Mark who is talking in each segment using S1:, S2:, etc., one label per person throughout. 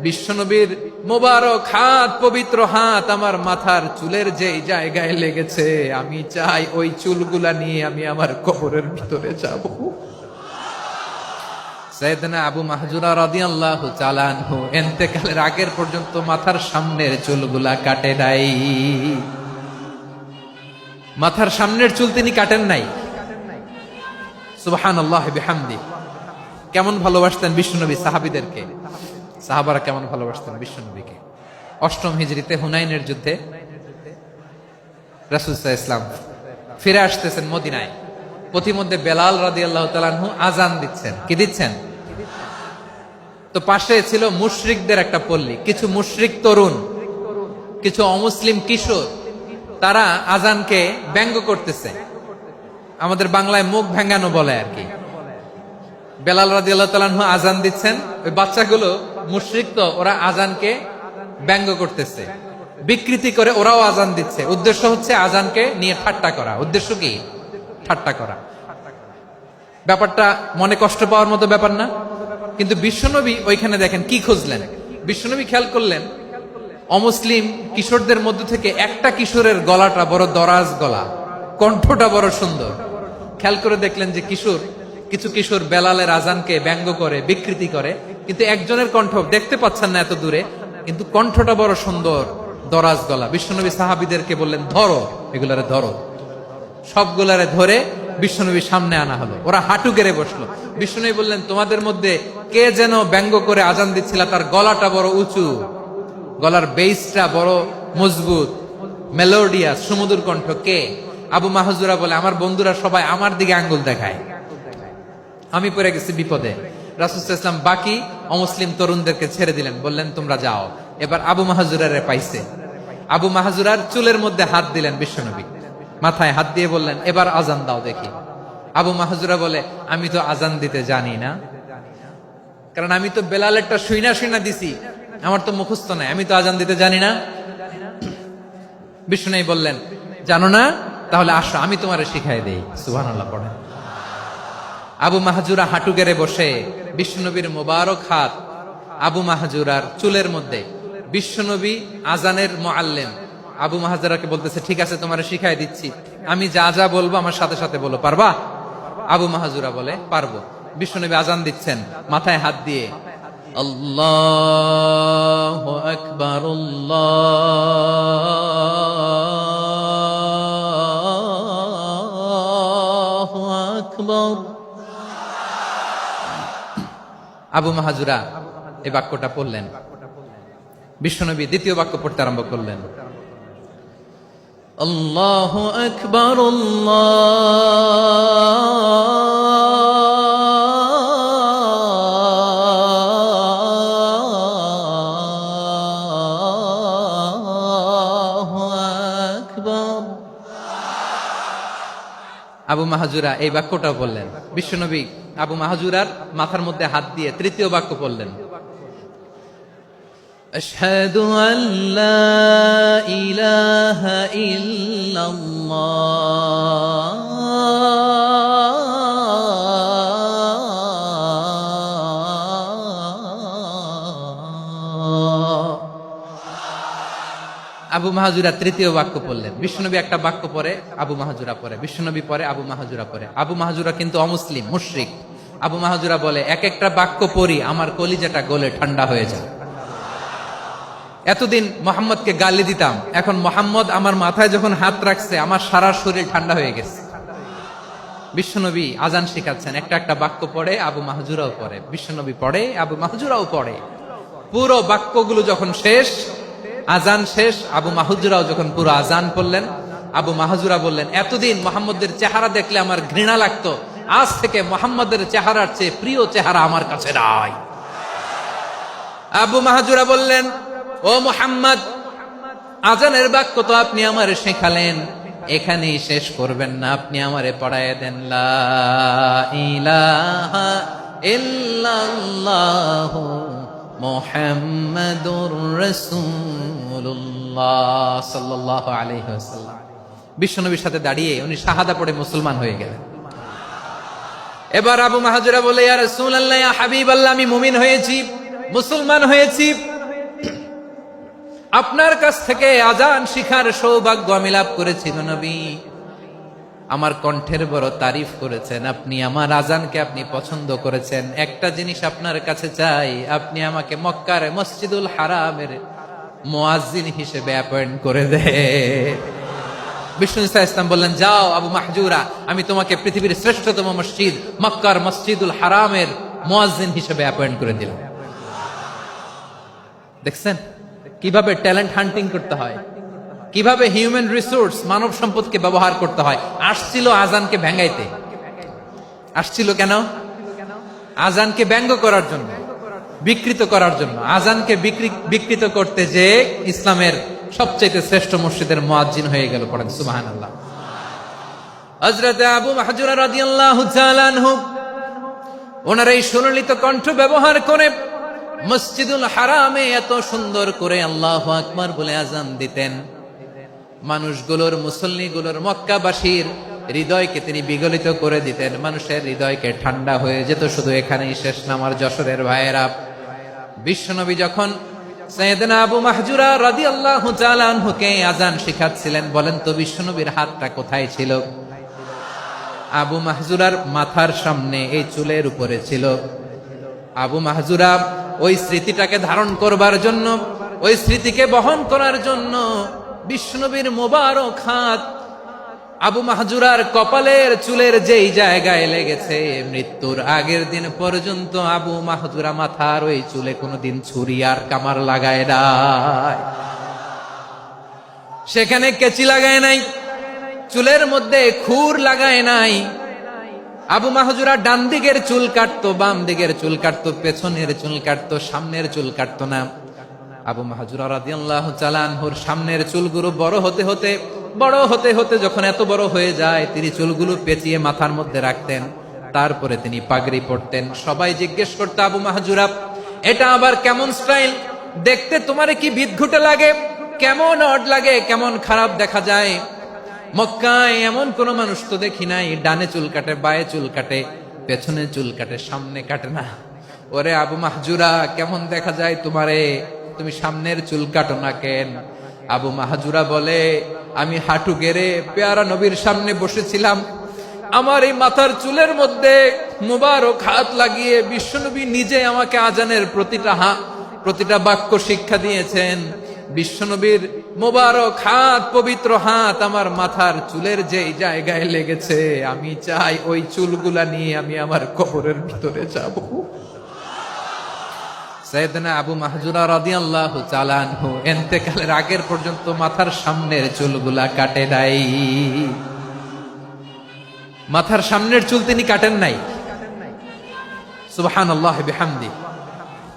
S1: বিশ্বনবীর মোবারক হাত, পবিত্র হাত আমার মাথার চুলের যেই জায়গায় লেগেছে, আমি চাই ওই চুলগুলা নিয়ে আমি আমার কবরের ভিতরে যাব। সাইয়েদনা আবু মাহজুরা রাদিয়াল্লাহু তাআলা আনহু ইন্তেকালের আগের পর্যন্ত মাথার সামনের চুলগুলা কাটে নাই। মাথার সামনের চুল তিনি কাটেন নাই। সুবহানাল্লাহি বিহামদি। কেমন ভালোবাসতেন বিশ্বনবী সাহাবীদেরকে, সাহাবারা কেমন ভালোবাসতেন বিশ্বনবীকে। অষ্টম হিজরিতে হুনাইনের যুদ্ধে রাসূল সাল্লাল্লাহু আলাইহি ওয়াসাল্লাম ফিরে আসতেছেন মদিনায়। পথিমধ্যে বেলাল রাদিয়াল্লাহু তাআলা আনহু আযান দিচ্ছেন। কি দিচ্ছেন? তো পাশে ছিল মুশরিকদের একটা পল্লী, কিছু মুশরিক তরুণ, কিছু অমুসলিম কিশোর, তারা আযানকে ব্যঙ্গ করতেছে। আমাদের বাংলায় মুখ ভেঙ্গানো বলে আর কি। বেলাল রাদিয়াল্লাহু তাআলা আনহু আযান দিচ্ছেন, ওই বাচ্চাগুলো মুশরিক, তো ওরা আযানকে ব্যঙ্গ করতেছে, বিকৃতি করে ওরাও আযান দিচ্ছে। উদ্দেশ্য হচ্ছে আযানকে নিয়ে ঠাট্টা করা। উদ্দেশ্য কি? ঠাট্টা করা। ব্যাপারটা মনে কষ্ট পাওয়ার মতো ব্যাপার না? কিন্তু বিশ্বনবী ওইখানে দেখেন কি খুঁজলেন। বিশ্বনবী খেয়াল করলেন অমুসলিম কিশোরদের মধ্য থেকে একটা কিশোরের গলাটা বড় দরাজ গলা, কণ্ঠটা বড় সুন্দর। খেয়াল করে দেখলেন যে কিছু কিশোর বেলালের আযানকে ব্যঙ্গ করে, বিকৃতি করে, কিন্তু একজনের কণ্ঠ দেখতে পাচ্ছেন না এত দূরে, কিন্তু কণ্ঠটা বড় সুন্দর, দরাজ গলা। বিশ্বনবী সাহাবীদেরকে বললেন, ধরো এগুলারে, ধরো। সবগুলারে ধরে বিশ্বনবীর সামনে আনা হলো। ওরা হাঁটু গেড়ে বসলো। বিশ্বনবী বললেন, তোমাদের মধ্যে কে যেন ব্যঙ্গ করে আযান দিচ্ছিল, তার গলাটা বড় উঁচু, গলার বেসটা বড় মজবুত, মেলোডিয়াস, সুমধুর কণ্ঠ। কে? আবু মাহজুরা বলে, আমার বন্ধুরা সবাই আমার দিকে আঙ্গুল দেখায়, আমি পড়ে গেছি বিপদে। রাসূল সাল্লাল্লাহু আলাইহি ওয়াসাল্লাম বাকি অমুসলিম তরুণদেরকে ছেড়ে দিলেন, বললেন তোমরা যাও। এবার আবু মাহজুরারে পাইছে। আবু মাহজুরার চুলের মধ্যে হাত দিলেন বিশ্বনবী, মাথায় হাত দিয়ে বললেন, এবার আযান দাও দেখি। আবু মাহজুরা বলে, আমি তো আযান দিতে জানি না, কারণ আমি তো বেলালেরটা শুইনা দিছি, আমার তো মুখস্থ নাই, আমি তো আযান দিতে জানি না। বিশ্বনবী বললেন, জানো না? তাহলে আসো, আমি তোমারে শিখাই দেই। সুবহানাল্লাহ পড়েন। আবু মাহজুরা হাঁটু গেড়ে বসে, বিশ্বনবীর মোবারক হাত আবু মাহজুরার চুলের মধ্যে। বিশ্বনবী আযানের মুআল্লিম আবু মাহজুরাকে বলতেছে, ঠিক আছে তোমারে শিখাই দিচ্ছি, আমি যা যা বলবো আমার সাথে সাথে বলো, পারবা? আবু মাহজুরা বলে, পারবো। বিশ্বনবী আযান দিচ্ছেন, মাথায় হাত দিয়ে আল্লাহু আকবার, আল্লাহু আকবার। আবু মাহজুরা এই বাক্যটা পড়লেন। বিশ্বনবী দ্বিতীয় বাক্য পড়তে আরম্ভ করলেন, আল্লাহু আকবার, আল্লাহু আকবার। আবু মাহজুরা এই বাক্যটাও বললেন। বিশ্বনবী আবু মাহজুরার মাথার মধ্যে হাত দিয়ে তৃতীয় বাক্য বললেন, আশহাদু আল্লা ইলাহা ইল্লাল্লাহ, আবু মাহজুরা তৃতীয় বাক্য পড়লেন। বিশ্বনবী একটা বাক্য পরে আবু মাহজুরা পরে, বিশ্বনবী পরে আবু মাহজুরা পরে। আবু মাহজুরা কিন্তু অমুসলিম, মুশরিক। আবু মাহজুরা বলে, এক একটা বাক্য পড়ি আমার কলিজাটা গলে ঠান্ডা হয়ে যায়। এতদিন মোহাম্মদকে গালি দিতাম, এখন মোহাম্মদ আমার মাথায় যখন হাত রাখছে আমার সারা শরীর ঠান্ডা হয়ে গেছে। বিশ্বনবী আযান শিখাচ্ছেন, একটা একটা বাক্য পড়ে আবু মাহজুরাও পড়ে, বিশ্বনবী পড়ে, আবু মাহজুরাও পড়ে। পুরো বাক্যগুলো যখন শেষ, আযান শেষ, আবু মাহজুরাও যখন পুরো আযান পড়লেন, আবু মাহজুরা বললেন, এতদিন মোহাম্মদের চেহারা দেখলে আমার ঘৃণা লাগতো, আজ থেকে মোহাম্মদের চেহারার চেয়ে প্রিয় চেহারা আমার কাছে নাই। আবু মাহজুরা বললেন, ও মুহাম্মদ, আযানের বাক্য তো আপনি আমারে শেখালেন, এখানেই শেষ করবেন না, আপনি আমারে পড়ায় দেন, লা ইলাহা ইল্লাল্লাহু মুহাম্মাদুর রাসূলুল্লাহ সাল্লাল্লাহু আলাইহি ওয়াসাল্লাম। বিশ্বনবীর সাথে দাঁড়িয়ে উনি শাহাদা পড়ে মুসলমান হয়ে গেলেন। এবার আবু মাহজুরা বলে, ইয়া রাসূলুল্লাহ, ইয়া হাবিবাল্লাহ, আমি মুমিন হয়েছি, মুসলমান হয়েছি। আপনার কাছ থেকে আজান শিখার সৌভাগ্য আমি লাভ করেছি নবী। আমার কণ্ঠের বড় তারিফ করেছেন আপনি, আমার আজানকে আপনি পছন্দ করেছেন। একটা জিনিস আপনার কাছে চাই, আপনি আমাকে মক্কার মসজিদুল হারামের মুয়াজ্জিন হিসেবে অ্যাপয়েন্ট করে দেন। বিষ্ণু ইসলাম বললেন, যাও আবু মাহজুরা, আমি তোমাকে পৃথিবীর শ্রেষ্ঠতম মসজিদ মক্কার মসজিদুল হারামের মুয়াজ্জিন হিসেবে অ্যাপয়েন্ট করে দিলাম। দেখছেন কিভাবে ট্যালেন্ট হান্টিং করতে হয়, কিভাবে হিউম্যান রিসোর্স মানব সম্পদকে ব্যবহার করতে হয়। আসছিল আজানকে ভেঙ্গাইতে, আসছিল কেন? আজানকে ব্যঙ্গ করার জন্য, বিকৃত করার জন্য। আজানকে বিকৃত করতে যে ইসলামের সবচেয়ে শ্রেষ্ঠ মসজিদের মুয়াজ্জিন হয়ে গেল। পড়েন সুবহানাল্লাহ। হযরত আবু মাহজুরা রাদিয়াল্লাহু তাআলা আনহু ওনার এই সুললিত কণ্ঠ ব্যবহার করে মসজিদুল হারামে এত সুন্দর করে আল্লাহু আকবার বলে আজান দিতেন। মানুষগুলোর, মুসল্লিগুলোর, মক্কাবাসীর হৃদয়কে তিনি বিগলিত করে দিতেন। মানুষের হৃদয়কে ঠান্ডা হয়ে যেত। শুধু এখানেই শেষ না আমার যশোরের ভাইয়েরা। বিশ্বনবী যখন সাইয়েদনা আবু মাহজুরা রাদিয়াল্লাহু তাআলা আনহুকে আজান শিখাচ্ছিলেন, বলেন তো বিশ্বনবীর হাতটা কোথায় ছিল? আবু মাহজুরার মাথার সামনে, এই চুলের উপরে ছিল। আবু মাহজুরা ওই স্মৃতিটাকে ধারণ করবার জন্য, ওই স্মৃতিকে বহন করার জন্য বিশ্বনবীর মোবারক হাত আবু মাহজুরার কপালের চুলের যেই জায়গায় লেগেছে, মৃত্যুর আগের দিন পর্যন্ত আবু মাহজুরা মাথার ওই চুলে কোনোদিন ছুরি আর কামার লাগায় নাই, সেখানে কেচি লাগায় নাই, চুলের মধ্যে খুর লাগায় নাই। আবু মাহজুরা ডান দিকের চুল কাটতো, বাম দিকের চুল কাটতো, পেছনের চুল কাটতো, সামনের চুল কাটতো না। আবু মাহজুরা রাদিয়াল্লাহু তাআলা আনহুর সামনের চুলগুলো বড় হতে হতে যখন এত বড় হয়ে যায়, তিনি চুলগুলো পেঁচিয়ে মাথার মধ্যে রাখতেন। তারপরে তিনি পাগড়ি পরতেন। সবাই জিজ্ঞেস করতো, আবু মাহজুরা এটা আবার কেমন স্টাইল? দেখতে তোমারে কি বিদঘুটে লাগে, কেমন অড লাগে, কেমন খারাপ দেখা যায়। মক্কায় এমন কোন মানুষ তো দেখি নাই, ডানে চুল কাটে, বায়ে চুল কাটে, পেছনে চুল কাটে, সামনে কাটে না। ওরে আবু মাহজুরা কেমন দেখা যায় তোমারে, তুমি সামনের চুল কাটো না কেন? আবু মাহজুরা বলে, আমি হাঁটু গেড়ে পেয়ারা নবীর সামনে বসেছিলাম, আমার এই মাথার চুলের মধ্যে মুবারক হাত লাগিয়ে বিশ্বনবী নিজে আমাকে আজানের প্রতিটা বাক্য শিক্ষা দিয়েছেন। বিশ্বনবীর মোবারক হাত, পবিত্র হাত আমার মাথার চুলের যেই জায়গায় লেগেছে, আমি চাই ওই চুলগুলা নিয়ে আমি আমার কবরের ভিতরে যাব। সাইয়েদনা আবু মাহজুরা রাদিয়াল্লাহু তাআলা আনহু ইন্তেকালের আগের পর্যন্ত মাথার সামনের চুলগুলা কাটে নাই। মাথার সামনের চুল তিনি কাটেন নাই। সুবহানাল্লাহি বিহামদি।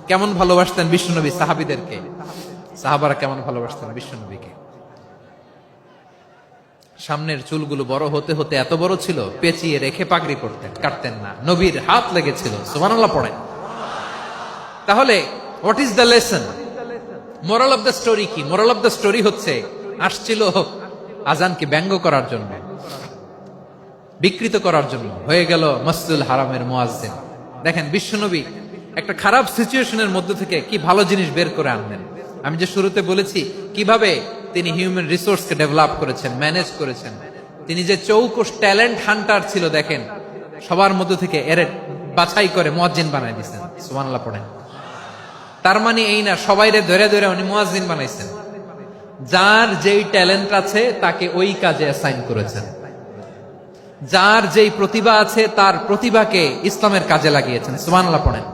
S1: কেমন ভালোবাসতেন বিশ্বনবী সাহাবীদেরকে, সাহাবারা কেমন ভালোবাসতেন বিশ্বনবীকে। সামনের চুলগুলো বড় হতে হতে এত বড় ছিল, পেঁচিয়ে রেখে পাগড়ি পরতেন, কাটতেন না। নবীর হাত লেগেছিল। সুবহানাল্লাহ পড়েন। তাহলে what is the lesson? Moral of the story কি? মোরাল অফ দ্য স্টোরি হচ্ছে, আসছিল আজানকে ব্যঙ্গ করার জন্য, বিকৃত করার জন্য, হয়ে গেল মসজিদুল হারামের মুয়াজ্জিন। দেখেন বিশ্বনবী একটা খারাপ সিচুয়েশনের মধ্যে থেকে কি ভালো জিনিস বের করে আনলেন। আমি যে শুরুতে বলেছি কিভাবে তিনি হিউম্যান রিসোর্সকে ডেভেলপ করেছেন, ম্যানেজ করেছেন। তিনি যে চৌকস ট্যালেন্ট হান্টার ছিল, দেখেন সবার মধ্যে থেকে এর বাছাই করে মুয়াজ্জিন বানাই দিয়েছেন। সুবহানাল্লাহ পড়েন। তার মানে এই না সবাইরে ধরে ধরে উনি মুয়াজ্জিন বানাইছেন। যার যেই ট্যালেন্ট আছে তাকে ওই কাজে অ্যাসাইন করেছেন। যার যেই প্রতিভা আছে তার প্রতিভাকে ইসলামের কাজে লাগিয়েছেন। সুবহানাল্লাহ পড়েন।